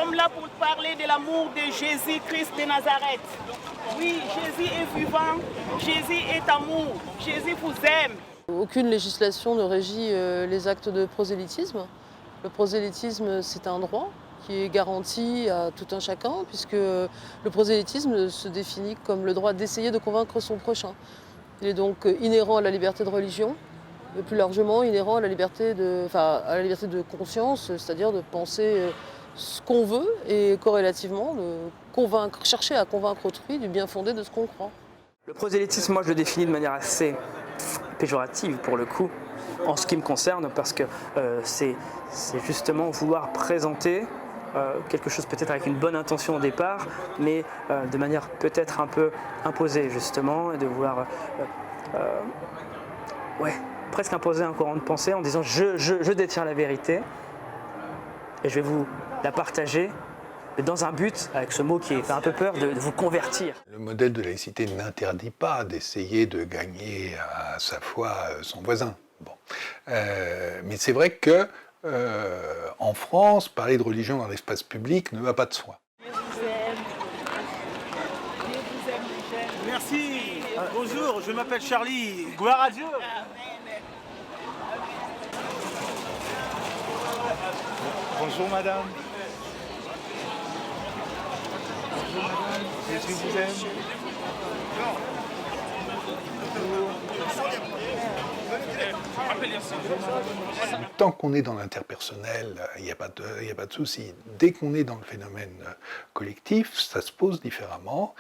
sommes là pour parler de l'amour de Jésus-Christ de Nazareth. Oui, Jésus est vivant, Jésus est amour, Jésus vous aime. Aucune législation ne régit les actes de prosélytisme. Le prosélytisme, c'est un droit qui est garanti à tout un chacun, puisque le prosélytisme se définit comme le droit d'essayer de convaincre son prochain. Il est donc inhérent à la liberté de religion, mais plus largement inhérent à la liberté de conscience, c'est-à-dire de penser ce qu'on veut et corrélativement de chercher à convaincre autrui du bien fondé de ce qu'on croit. Le prosélytisme, moi je le définis de manière assez péjorative pour le coup, en ce qui me concerne, parce que c'est justement vouloir présenter quelque chose peut-être avec une bonne intention au départ, mais de manière peut-être un peu imposée justement, et de vouloir presque imposer un courant de pensée en disant je détiens la vérité et je vais vous la partager, mais dans un but, avec ce mot qui fait un peu peur, de vous convertir. Le modèle de laïcité n'interdit pas d'essayer de gagner à sa foi son voisin. Bon. Mais c'est vrai que en France, parler de religion dans l'espace public ne va pas de soi. Merci. Bonjour, je m'appelle Charlie. Gloire à Dieu. Bonjour madame. Bonjour madame. Jésus vous aime. Tant qu'on est dans l'interpersonnel, il n'y a pas de souci. Dès qu'on est dans le phénomène collectif, ça se pose différemment.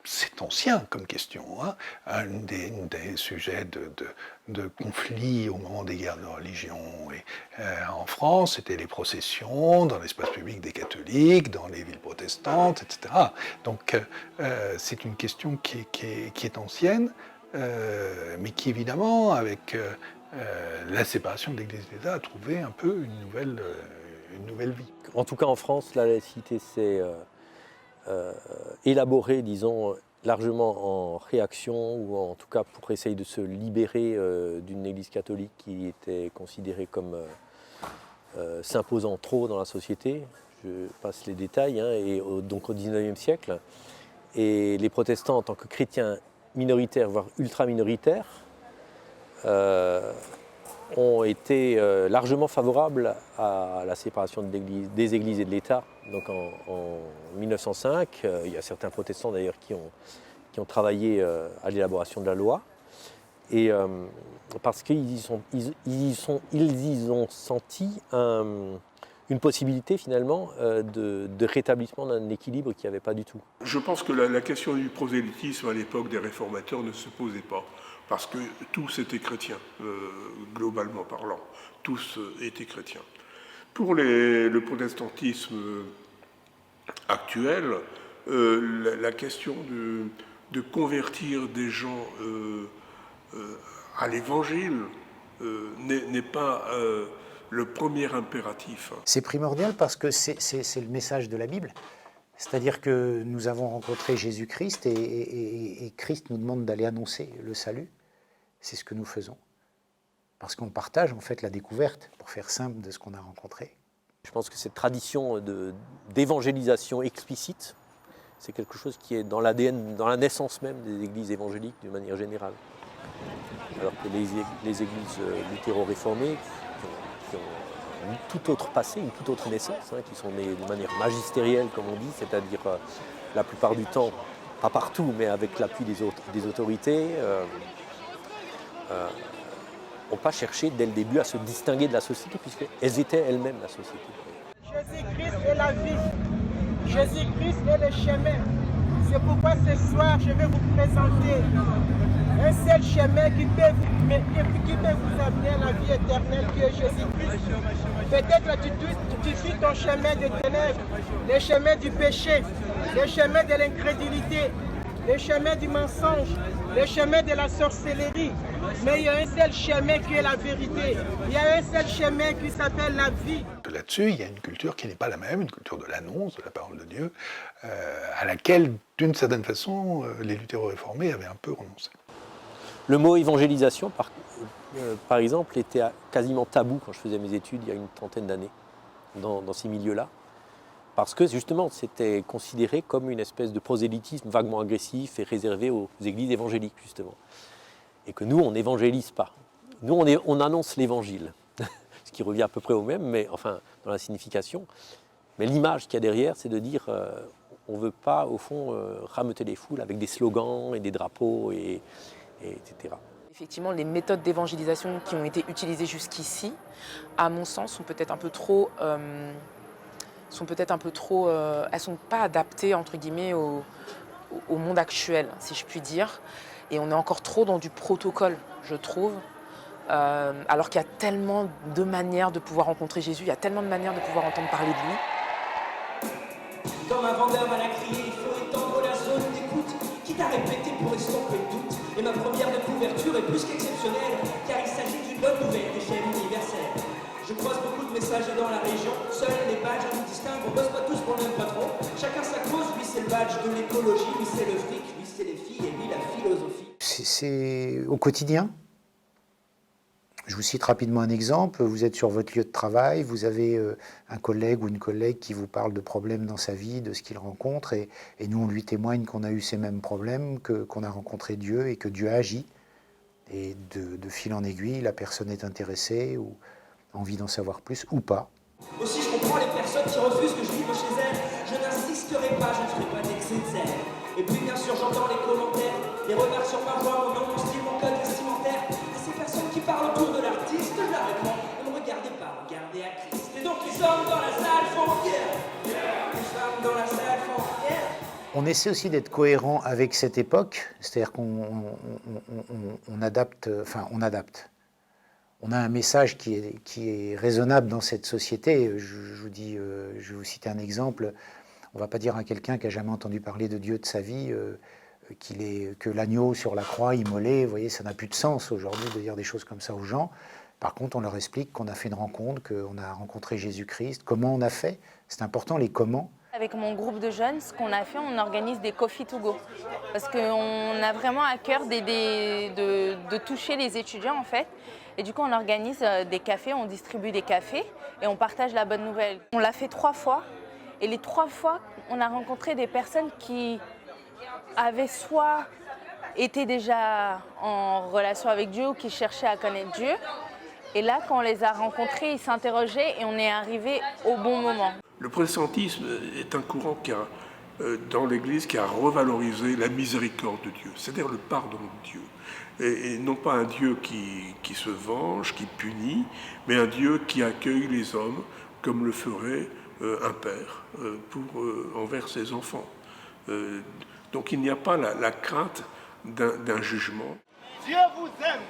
C'est ancien comme question. Hein. Un des sujets de conflit au moment des guerres de religion en France, c'était les processions dans l'espace public des catholiques, dans les villes protestantes, etc. Donc c'est une question qui est ancienne, mais qui évidemment, avec la séparation de l'Église et de l'État, a trouvé un peu une nouvelle vie. En tout cas en France, la laïcité s'est élaborée, disons, largement en réaction, ou en tout cas pour essayer de se libérer d'une Église catholique qui était considérée comme s'imposant trop dans la société. Je passe les détails, hein, donc au XIXe siècle. Et les protestants, en tant que chrétiens minoritaires, voire ultra-minoritaires, ont été largement favorables à la séparation des églises et de l'État. Donc en 1905, il y a certains protestants d'ailleurs qui ont travaillé à l'élaboration de la loi. Et parce qu'ils y ont senti une possibilité finalement de rétablissement d'un équilibre qu'il n'y avait pas du tout. Je pense que la question du prosélytisme à l'époque des réformateurs ne se posait pas, parce que tous étaient chrétiens, globalement parlant, tous étaient chrétiens. Pour le protestantisme actuel, la question de convertir des gens à l'évangile n'est pas le premier impératif. C'est primordial parce que c'est le message de la Bible. C'est-à-dire que nous avons rencontré Jésus-Christ et Christ nous demande d'aller annoncer le salut. C'est ce que nous faisons. Parce qu'on partage en fait la découverte, pour faire simple, de ce qu'on a rencontré. Je pense que cette tradition d'évangélisation explicite, c'est quelque chose qui est dans l'ADN, dans la naissance même des églises évangéliques d'une manière générale. Alors que les églises luthéro-réformées, qui ont un tout autre passé, une toute autre naissance, hein, qui sont nées de manière magistérielle, comme on dit, c'est-à-dire la plupart du temps, pas partout, mais avec l'appui des autorités, n'ont pas cherché dès le début à se distinguer de la société, puisqu'elles étaient elles-mêmes la société. Jésus-Christ est la vie. Jésus-Christ est le chemin. C'est pourquoi ce soir, je vais vous présenter un seul chemin qui peut vous amener à la vie éternelle, qui est Jésus-Christ. Peut-être tu suis ton chemin de ténèbres, le chemin du péché, le chemin de l'incrédulité, le chemin du mensonge, le chemin de la sorcellerie. Mais il y a un seul chemin qui est la vérité. Il y a un seul chemin qui s'appelle la vie. Là-dessus, il y a une culture qui n'est pas la même, une culture de l'annonce, de la parole de Dieu, à laquelle, d'une certaine façon, les luthéro-réformés avaient un peu renoncé. Le mot évangélisation, par exemple, était quasiment tabou quand je faisais mes études il y a une trentaine d'années. dans ces milieux-là, parce que justement c'était considéré comme une espèce de prosélytisme vaguement agressif et réservé aux églises évangéliques, justement. Et que nous, on n'évangélise pas. Nous, on annonce l'évangile, ce qui revient à peu près au même, mais enfin, dans la signification. Mais l'image qu'il y a derrière, c'est de dire on ne veut pas, au fond, rameuter les foules avec des slogans et des drapeaux, etc. Effectivement, les méthodes d'évangélisation qui ont été utilisées jusqu'ici, à mon sens, sont peut-être un peu trop... elles ne sont pas adaptées, entre guillemets, au monde actuel, si je puis dire. Et on est encore trop dans du protocole, je trouve. Alors qu'il y a tellement de manières de pouvoir rencontrer Jésus, il y a tellement de manières de pouvoir entendre parler de lui. Comme un vendeur mal à crier, il faut étendre la zone d'écoute, quitte à répéter pour estomper le doute. Et ma première de couverture est plus qu'exceptionnelle, car il s'agit d'une bonne nouvelle d'échelle universelle. Je croise beaucoup de messagers dans la région, seuls les badges nous distinguent, on bosse pas tous pour le même patron. Chacun sa cause, lui c'est le badge de l'écologie, lui c'est le fric, lui c'est les filles et lui la philosophie. C'est au quotidien. Je vous cite rapidement un exemple. Vous êtes sur votre lieu de travail, vous avez un collègue ou une collègue qui vous parle de problèmes dans sa vie, de ce qu'il rencontre, et nous on lui témoigne qu'on a eu ces mêmes problèmes, qu'on a rencontré Dieu et que Dieu a agi. Et de fil en aiguille, la personne est intéressée ou a envie d'en savoir plus ou pas. Aussi je comprends les personnes qui refusent que je vive chez elles. Je n'insisterai pas, je ne ferai pas d'excès de zèle. Et puis bien sûr j'entends les commentaires, les remarques sur ma voix, mon nom, mon style, mon code vestimentaire. À ces personnes qui parlent autour de l'artiste, je leur réponds, ne me regardez pas, regardez à Christ. Et donc les hommes dans la salle font yeah, les femmes dans la salle font yeah. On essaie aussi d'être cohérent avec cette époque, c'est-à-dire qu'on adapte, on adapte. On a un message qui est raisonnable dans cette société. Je vais vous citer un exemple. On ne va pas dire à quelqu'un qui n'a jamais entendu parler de Dieu de sa vie que l'agneau sur la croix immolé, vous voyez, ça n'a plus de sens aujourd'hui de dire des choses comme ça aux gens. Par contre, on leur explique qu'on a fait une rencontre, qu'on a rencontré Jésus-Christ. Comment on a fait? C'est important, les comment. Avec mon groupe de jeunes, ce qu'on a fait, on organise des coffee to go. Parce qu'on a vraiment à cœur de toucher les étudiants, en fait. Et du coup, on organise des cafés, on distribue des cafés et on partage la bonne nouvelle. On l'a fait 3 fois. Et les 3 fois, on a rencontré des personnes qui avaient soit été déjà en relation avec Dieu ou qui cherchaient à connaître Dieu. Et là, quand on les a rencontrés, ils s'interrogeaient et on est arrivé au bon moment. Le protestantisme est un courant dans l'Église qui a revalorisé la miséricorde de Dieu, c'est-à-dire le pardon de Dieu. Et non pas un Dieu qui se venge, qui punit, mais un Dieu qui accueille les hommes comme le ferait un père envers ses enfants. Donc il n'y a pas la crainte d'un jugement. Dieu vous aime,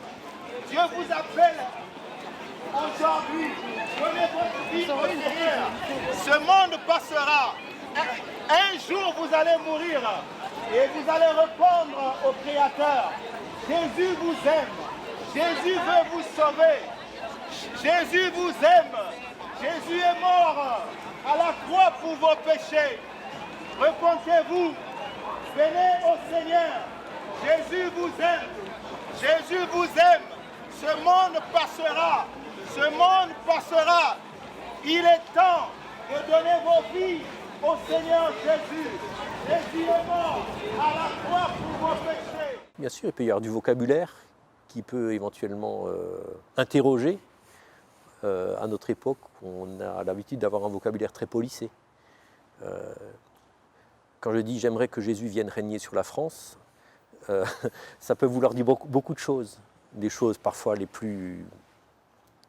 Dieu vous appelle aujourd'hui. Donnez votre vie au Seigneur. Ce monde passera. Un jour vous allez mourir et vous allez répondre au Créateur. Jésus vous aime. Jésus veut vous sauver. Jésus vous aime. Jésus est mort à la croix pour vos péchés. Repentez-vous. Venez au Seigneur. Jésus vous aime. Jésus vous aime. Ce monde passera. Ce monde passera. Il est temps de donner vos vies au Seigneur Jésus. Jésus est mort à la croix pour vos péchés. Bien sûr, il peut y avoir du vocabulaire qui peut éventuellement interroger. À notre époque, on a l'habitude d'avoir un vocabulaire très policé. Quand je dis « j'aimerais que Jésus vienne régner sur la France », ça peut vouloir dire beaucoup de choses. Des choses parfois les plus,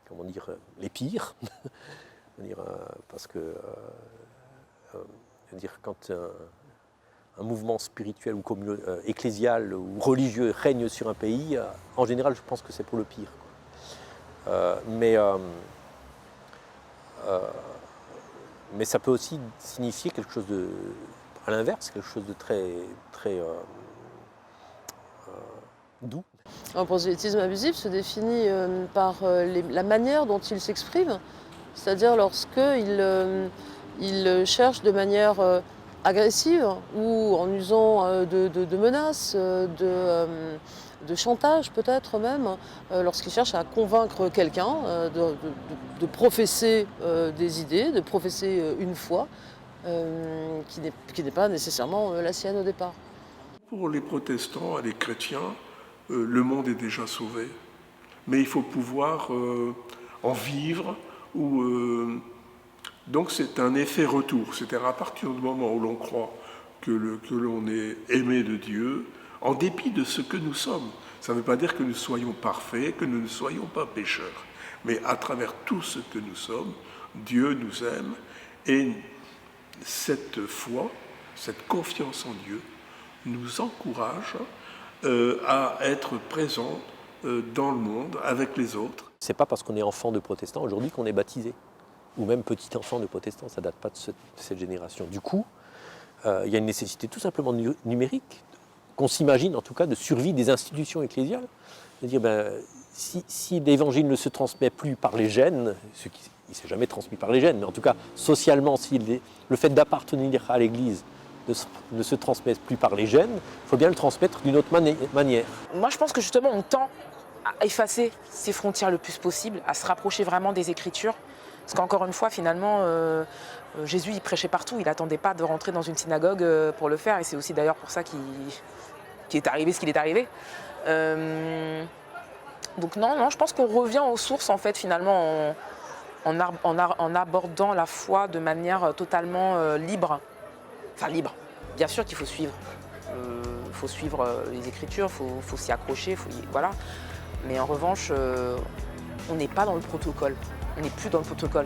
comment dire, les pires. Parce que quand un mouvement spirituel ou ecclésial ou religieux règne sur un pays, en général, je pense que c'est pour le pire. Mais ça peut aussi signifier quelque chose à l'inverse, quelque chose de très doux. Un prosélytisme abusif se définit par la manière dont il s'exprime, c'est-à-dire lorsqu'il cherche de manière agressive ou en usant de menaces, de chantage peut-être même, lorsqu'il cherche à convaincre quelqu'un de professer des idées, de professer une foi qui n'est pas nécessairement la sienne au départ. Pour les protestants et les chrétiens, le monde est déjà sauvé, mais il faut pouvoir en vivre. Donc c'est un effet retour, c'est-à-dire à partir du moment où l'on croit que l'on est aimé de Dieu, en dépit de ce que nous sommes. Ça ne veut pas dire que nous soyons parfaits, que nous ne soyons pas pécheurs, mais à travers tout ce que nous sommes, Dieu nous aime, et cette foi, cette confiance en Dieu, nous encourage à être présents dans le monde avec les autres. C'est pas parce qu'on est enfant de protestants aujourd'hui qu'on est baptisé, ou même petit enfant de protestant, ça date pas de cette génération. Du coup, il y a une nécessité tout simplement numérique, qu'on s'imagine en tout cas de survie des institutions ecclésiales. C'est-à-dire, si l'évangile ne se transmet plus par les gènes, il ne s'est jamais transmis par les gènes, mais en tout cas socialement, si le fait d'appartenir à l'Église ne se transmet plus par les gènes, il faut bien le transmettre d'une autre manière. Moi, je pense que justement, on tend à effacer ces frontières le plus possible, à se rapprocher vraiment des Écritures. Parce qu'encore une fois, finalement, Jésus, il prêchait partout. Il n'attendait pas de rentrer dans une synagogue pour le faire. Et c'est aussi d'ailleurs pour ça qu'il est arrivé ce qu'il est arrivé. Donc non, je pense qu'on revient aux sources, en fait, finalement, en abordant la foi de manière totalement libre. Enfin, libre. Bien sûr qu'il faut suivre. Il faut suivre les Écritures, il faut s'y accrocher, voilà. Mais en revanche, on n'est pas dans le protocole. On n'est plus dans le protocole.